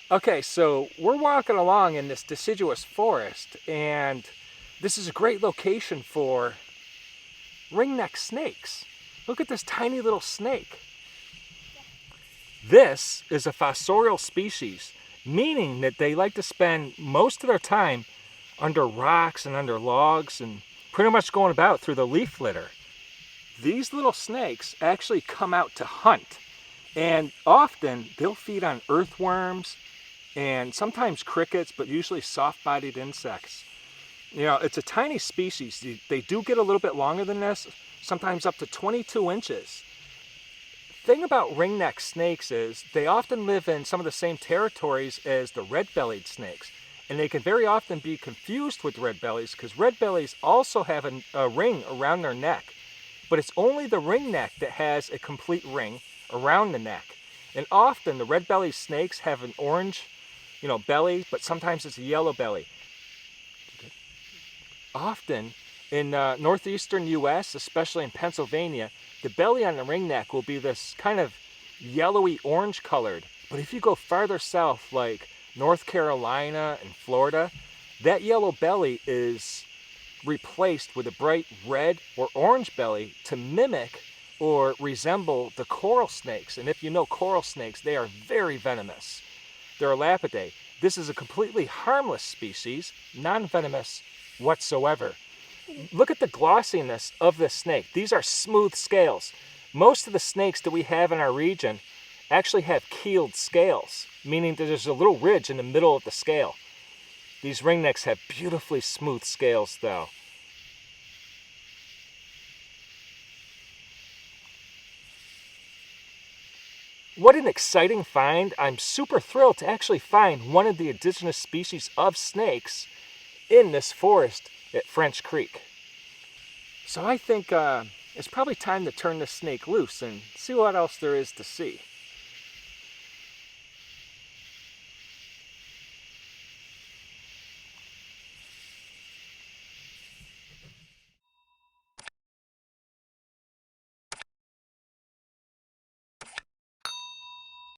Okay, so we're walking along in this deciduous forest, and this is a great location for ringneck snakes. Look at this tiny little snake. This is a fossorial species, meaning that they like to spend most of their time under rocks and under logs and pretty much going about through the leaf litter. These little snakes actually come out to hunt, and often they'll feed on earthworms and sometimes crickets, but usually soft-bodied insects. You know, it's a tiny species. They do get a little bit longer than this, sometimes up to 22 inches. The thing about ringneck snakes is they often live in some of the same territories as the red-bellied snakes, and they can very often be confused with red bellies because red bellies also have a ring around their neck, but it's only the ringneck that has a complete ring around the neck. And often the red-bellied snakes have an orange, belly, but sometimes it's a yellow belly. Often in northeastern US, especially in Pennsylvania, the belly on the ringneck will be this kind of yellowy orange colored. But if you go farther south, like North Carolina and Florida, that yellow belly is replaced with a bright red or orange belly to mimic or resemble the coral snakes. And if you know coral snakes, they are very venomous. They're Lapidae. This is a completely harmless species, non-venomous whatsoever. Look at the glossiness of this snake. These are smooth scales. Most of the snakes that we have in our region actually have keeled scales, meaning that there's a little ridge in the middle of the scale. These ringnecks have beautifully smooth scales though. What an exciting find. I'm super thrilled to actually find one of the indigenous species of snakes in this forest at French Creek. So I think it's probably time to turn this snake loose and see what else there is to see.